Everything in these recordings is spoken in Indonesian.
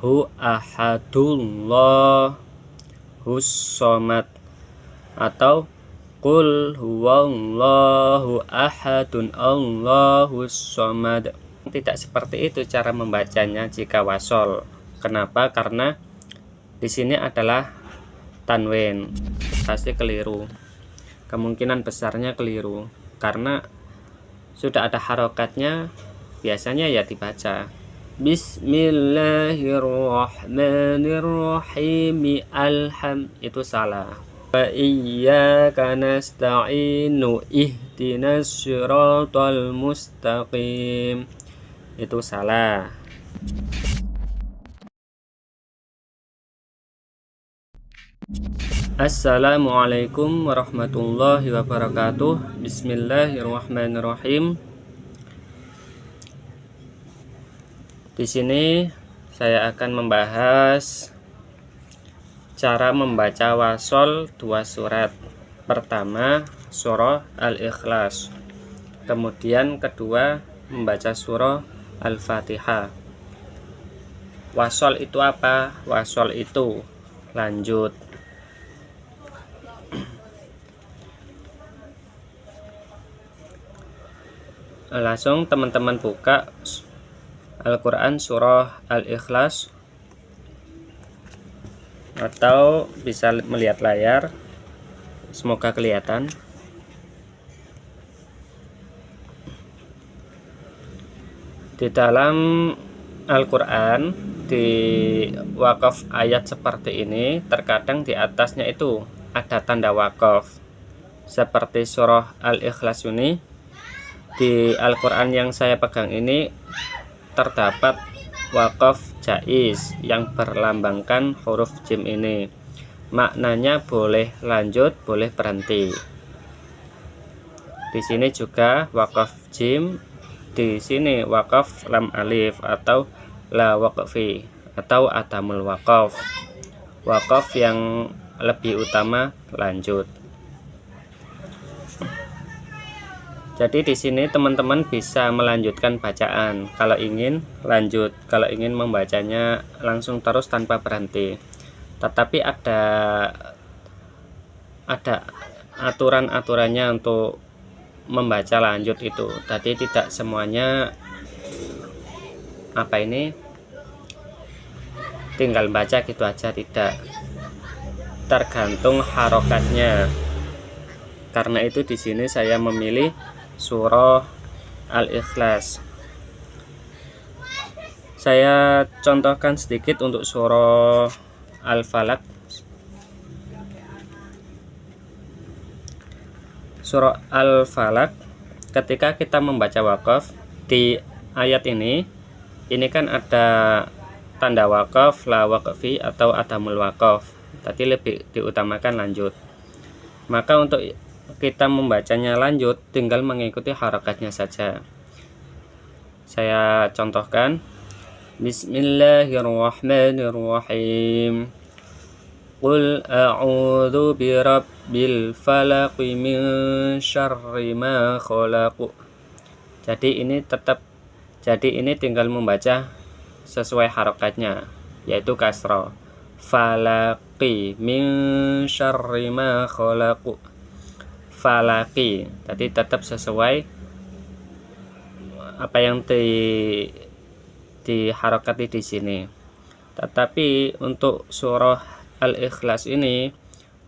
Hu ahadullohus somad, atau qul huwallahu ahadun allahus somad. Tidak seperti itu cara membacanya jika wasol. Kenapa? Karena di sini adalah tanwin, pasti keliru. Kemungkinan besarnya keliru karena sudah ada harokatnya, biasanya ya dibaca Bismillahirrahmanirrahim, itu salah. Wa iyyaka nasta'inu ihdinas siratal mustaqim, itu salah. Assalamualaikum warahmatullahi wabarakatuh. Bismillahirrahmanirrahim. Di sini saya akan membahas cara membaca wasol dua surat. Pertama surah Al-Ikhlas, kemudian kedua membaca surah Al-Fatihah. Wasol itu apa? Wasol itu lanjut. Langsung teman-teman buka Al-Quran surah Al-Ikhlas, atau bisa melihat layar, semoga kelihatan. Di dalam Al-Quran, di wakaf ayat seperti ini, terkadang di atasnya itu ada tanda wakaf. Seperti surah Al-Ikhlas ini, di Al-Quran yang saya pegang ini terdapat wakaf jaiz yang berlambangkan huruf jim ini. Maknanya boleh lanjut, boleh berhenti. Di sini juga wakaf jim, di sini wakaf lam alif atau la waqfi atau adamul wakaf. Wakaf yang lebih utama lanjut. Jadi di sini teman-teman bisa melanjutkan bacaan kalau ingin lanjut, kalau ingin membacanya langsung terus tanpa berhenti. Tetapi ada aturan-aturannya untuk membaca lanjut itu. Tadi tidak semuanya tinggal baca gitu aja, tidak. Tergantung harokatnya. Karena itu di sini saya memilih surah Al-Ikhlas. Saya contohkan sedikit untuk surah Al-Falaq. Surah Al-Falaq, ketika kita membaca wakaf di ayat ini kan ada tanda wakaf, la waqfi atau adamul wakaf. Tadi lebih diutamakan lanjut. Maka untuk kita membacanya lanjut, tinggal mengikuti harakatnya saja. Saya contohkan. Bismillahirrahmanirrahim. Qul a'udzu birabbil falaq min syarri ma khalaq. Jadi ini tinggal membaca sesuai harakatnya, yaitu kasrah. Falaqi min syarri ma khalaq. Falaki, tadi tetap sesuai apa yang diharokati di sini. Tetapi untuk surah Al-Ikhlas ini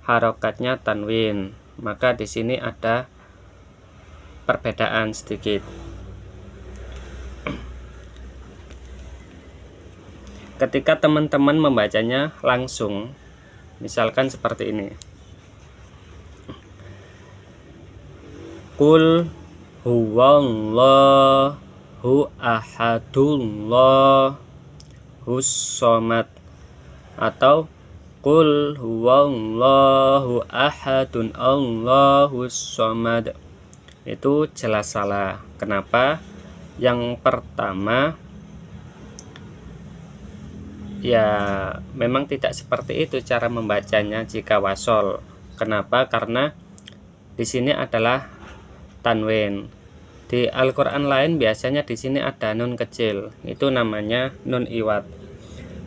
harokatnya tanwin, maka di sini ada perbedaan sedikit. Ketika teman-teman membacanya langsung, misalkan seperti ini. Qul huwallahu ahadullahus somad, atau qul huwallahu ahadun allahus somad. Itu jelas salah. Kenapa? Yang pertama, ya memang tidak seperti itu cara membacanya jika wasol. Kenapa? Karena di sini adalah tanwin. Di Al-Quran lain biasanya di sini ada nun kecil, itu namanya nun iwad.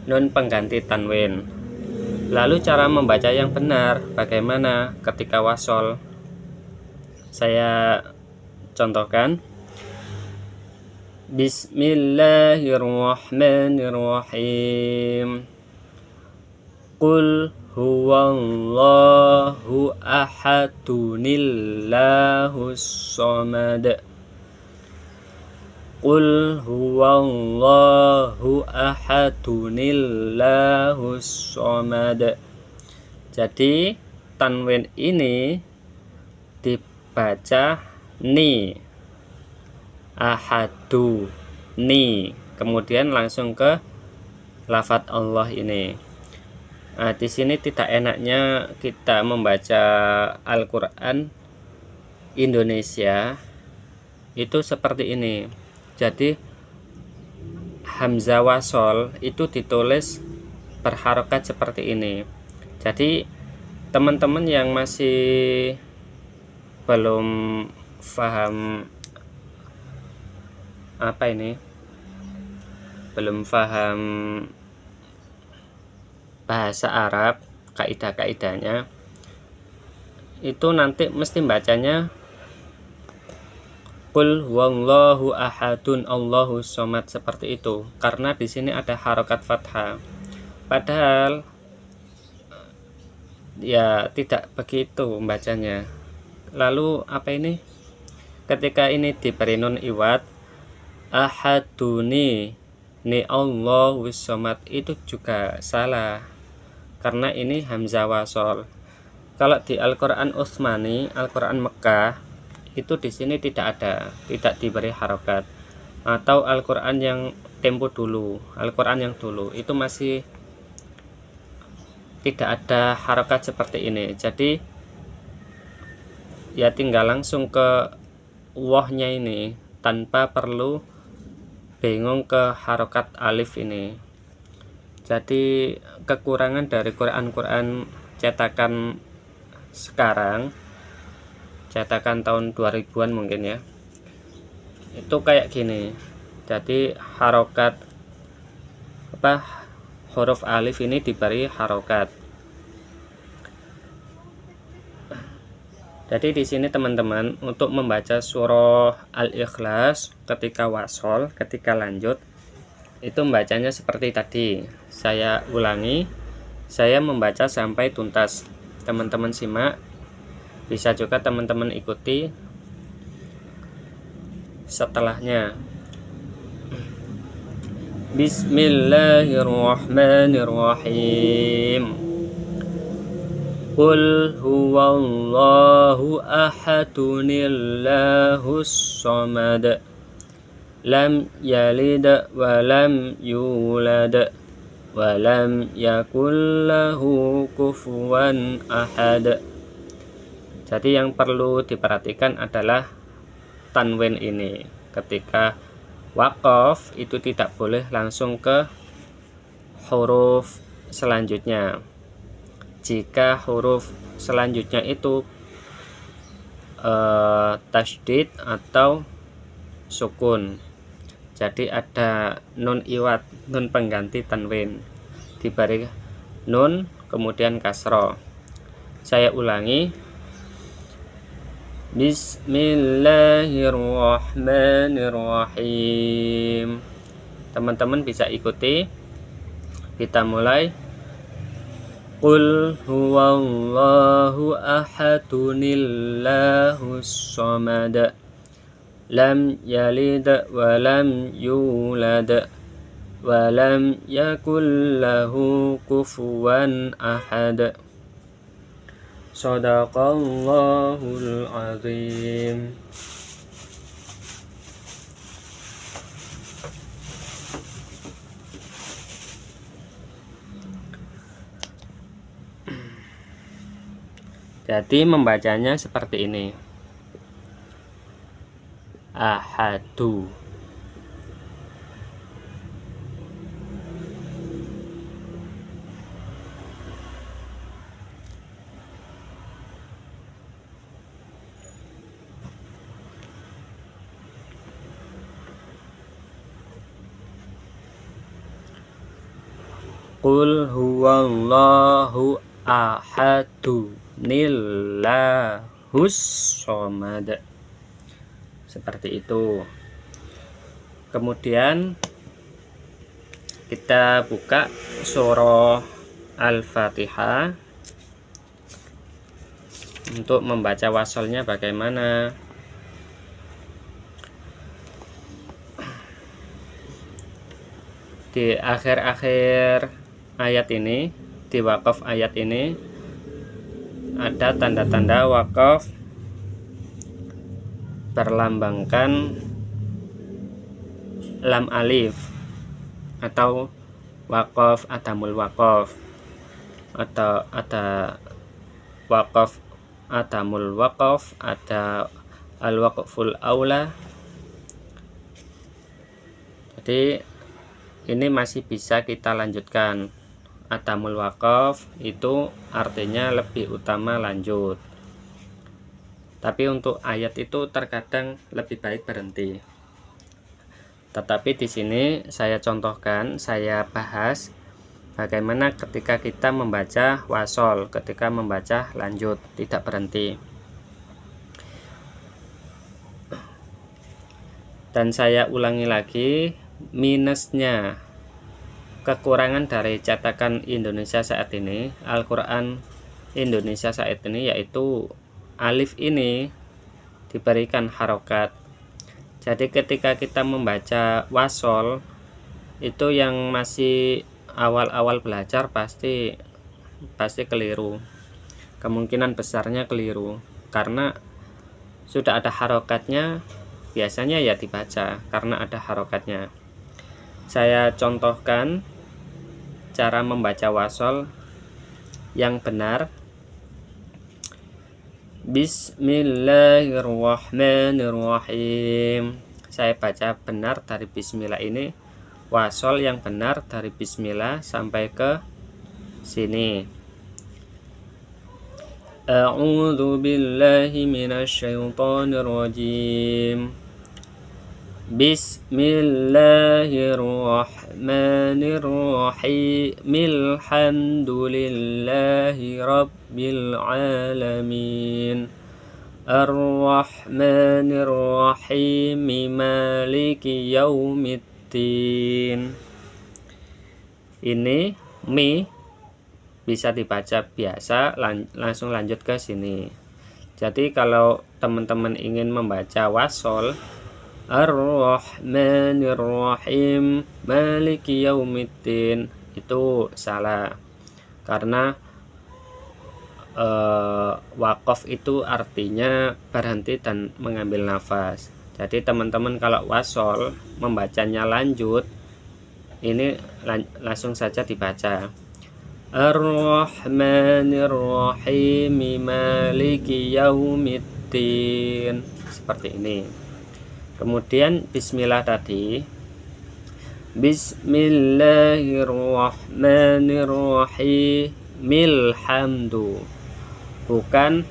nun pengganti tanwin. Lalu cara membaca yang benar bagaimana ketika wasol? Saya contohkan. Bismillahirrahmanirrahim. Qul huwallahu ahadunillahus samad. Qul huwallahu ahadunillahus samad. Jadi tanwin ini dibaca ni, ahadu ni, kemudian langsung ke lafadz Allah ini. Nah, di sini tidak enaknya kita membaca Al-Qur'an Indonesia itu seperti ini. Jadi hamzah wasol itu ditulis berharokat seperti ini. Jadi teman-teman yang masih belum paham belum paham bahasa Arab, kaidah-kaidahnya itu nanti mesti bacanya Qul huwallahu ahadun Allahus somad seperti itu, karena di sini ada harokat fathah. Padahal ya tidak begitu membacanya. Lalu ketika ini diberi nun iwat, ahaduni ni Allahus somad, itu juga salah karena ini hamzah wasol. Kalau di Al-Qur'an Utsmani, Al-Qur'an Mekah itu di sini tidak diberi harokat. Atau Al-Qur'an yang tempo dulu, Al-Qur'an yang dulu itu masih tidak ada harokat seperti ini. Jadi ya tinggal langsung ke wahnya ini tanpa perlu bingung ke harokat alif ini. Jadi kekurangan dari Quran cetakan sekarang, cetakan tahun 2000-an mungkin ya, itu kayak gini. Jadi harokat huruf alif ini diberi harokat. Jadi di sini teman-teman untuk membaca surah Al-Ikhlas ketika wasol, ketika lanjut itu membacanya seperti tadi. Saya ulangi, saya membaca sampai tuntas. Teman-teman simak, bisa juga teman-teman ikuti setelahnya. Bismillahirrahmanirrahim. Qul huwallahu ahadunillahus somad. Lam yalid wa lam yulad wa lam yakul lahu kufuwan ahad. Jadi yang perlu diperhatikan adalah tanwin ini. Ketika waqaf itu tidak boleh langsung ke huruf selanjutnya. Jika huruf selanjutnya itu tasydid atau sukun, jadi ada nun iwat, nun pengganti tanwin, diberi nun kemudian kasroh. Saya ulangi. Bismillahirrahmanirrahim. Teman-teman bisa ikuti. Kita mulai. Qul huwallahu ahadunillahus somad. Lam yalid wa lam yulad wa lam yakul lahu kufuwan ahad. Shadaqallahul azim. Jadi membacanya seperti ini. Ahadu. Qul huwallahu ahadu nillahus somad. Seperti itu. Kemudian kita buka surah Al-Fatihah untuk membaca wasolnya bagaimana. Di akhir-akhir ayat ini, di wakaf ayat ini ada tanda-tanda wakaf berlambangkan lam alif atau wakaf adamul wakaf, atau ada wakaf adamul wakaf, ada al waqful aula. Jadi ini masih bisa kita lanjutkan. Adamul wakaf itu artinya lebih utama lanjut, tapi untuk ayat itu terkadang lebih baik berhenti. Tetapi di sini saya contohkan, saya bahas bagaimana ketika kita membaca wasol, ketika membaca lanjut tidak berhenti. Dan saya ulangi lagi, minusnya, kekurangan dari cetakan Indonesia saat ini, Al-Quran Indonesia saat ini, yaitu alif ini diberikan harokat. Jadi ketika kita membaca wasol itu, yang masih awal-awal belajar pasti keliru, kemungkinan besarnya keliru, karena sudah ada harokatnya, biasanya ya dibaca karena ada harokatnya. Saya contohkan cara membaca wasol yang benar. Bismillahirrahmanirrahim. Saya baca benar dari bismillah ini, wasol yang benar dari bismillah sampai ke sini. A'udzu billahi minasyaitonir rajim. Bismillahirrahmanirrahim. Alhamdulillahi rabbil alamin. Ar-Rahmanir-Rahim. Maliki yaumiddin. Ini mi bisa dibaca biasa, langsung lanjut ke sini. Jadi kalau teman-teman ingin membaca wasol, Ar-Rahmanir-Rahim Maliki yaumiddin, itu salah, karena wakaf itu artinya berhenti dan mengambil nafas. Jadi teman-teman kalau wasol membacanya lanjut, ini langsung saja dibaca Ar-Rahmanir-Rahim Maliki yaumiddin, seperti ini. Kemudian bismillah tadi, Bismillahirrahmanirrahim. Milhamdu, bukan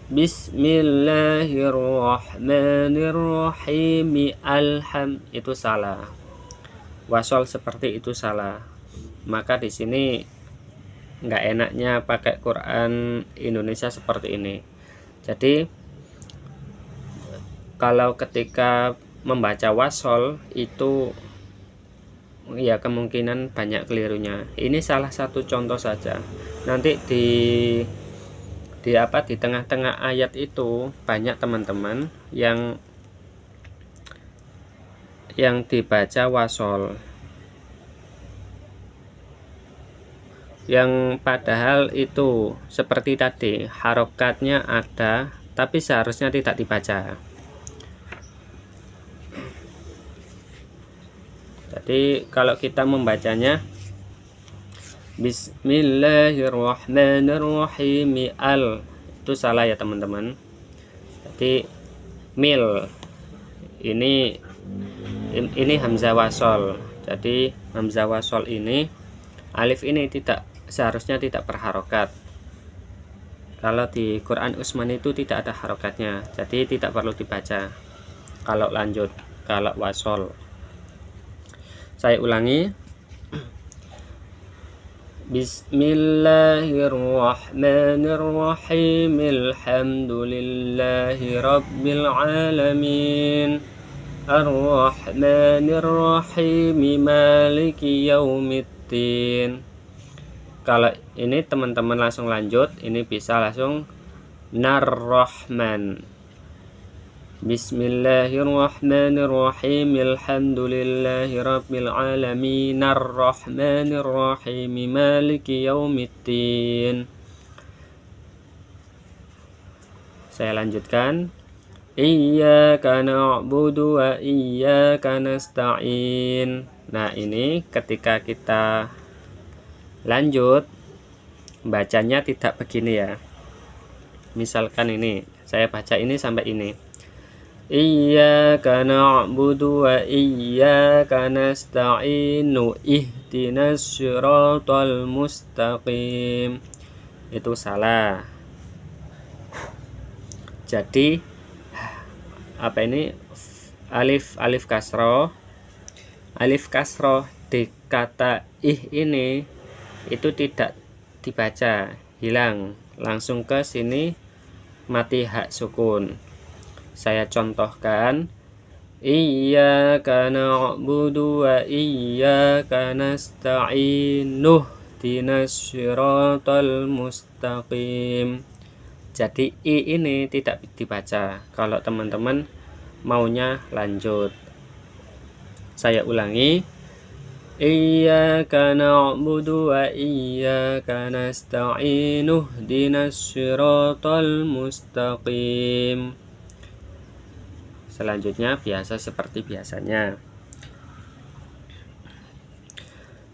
Bismillahirrahmanirrahim. Itu salah. Wasol seperti itu salah. Maka di sini nggak enaknya pakai Quran Indonesia seperti ini. Jadi kalau ketika membaca wasol itu ya kemungkinan banyak kelirunya. Ini salah satu contoh saja. Nanti di tengah-tengah ayat itu banyak teman-teman yang dibaca wasol, yang padahal itu seperti tadi harokatnya ada, tapi seharusnya tidak dibaca. Jadi kalau kita membacanya Bismillahirrahmanirrahim itu salah ya teman-teman. Jadi mil ini hamzah wasol. Jadi hamzah wasol ini, alif ini seharusnya tidak berharokat. Kalau di Quran Utsmani itu tidak ada harokatnya, jadi tidak perlu dibaca kalau lanjut, kalau wasol. Saya ulangi, Bismillahirrahmanirrahim. Alhamdulillahi rabbil alamin. Ar-Rahmanir-Rahim. Maliki yaumiddin. Kalau ini teman-teman langsung lanjut, ini bisa langsung Nar-Rahman. Bismillahirrahmanirrahim. Alhamdulillahi rabbil alamin. Ar-Rahmanir-Rahim. Maliki yaumiddin. Saya lanjutkan. Iyyaka na'budu wa iyyaka nasta'in. Nah, ini ketika kita lanjut bacanya tidak begini ya. Misalkan ini, saya baca ini sampai ini. Iyyaka na'budu wa iyyaka nasta'inu ihdinas siratal mustaqim. Itu salah. Jadi apa ini? Alif kasroh. Alif kasroh di kata ini itu tidak dibaca, hilang, langsung ke sini mati hak sukun. Saya contohkan, iyyaka na'budu wa iyyaka nasta'in ihdinas siratal mustaqim. Jadi i ini tidak dibaca kalau teman-teman maunya lanjut. Saya ulangi, iyyaka na'budu wa iyyaka nasta'in ihdinas siratal mustaqim. Selanjutnya biasa seperti biasanya.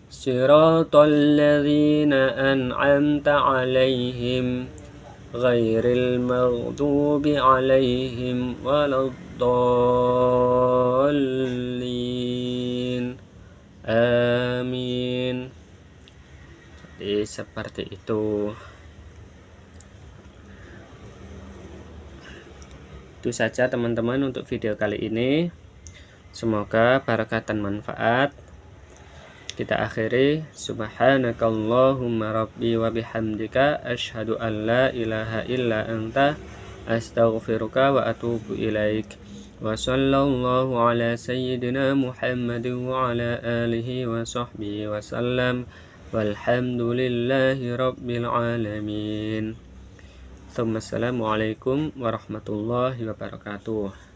Siratal ladzina an'amta 'alaihim ghairil maghdubi 'alaihim waladdallin. Amin. Jadi seperti itu. Itu saja teman-teman untuk video kali ini. Semoga barokah dan manfaat. Kita akhiri, subhanakallahumma rabbi wa bihamdika asyhadu an la ilaha illa anta astaghfiruka wa atubu ilaik. Wa sallallahu ala sayyidina Muhammadin wa ala alihi wa sahbihi wa sallam. Walhamdulillahi rabbil alamin. Assalamualaikum warahmatullahi wabarakatuh.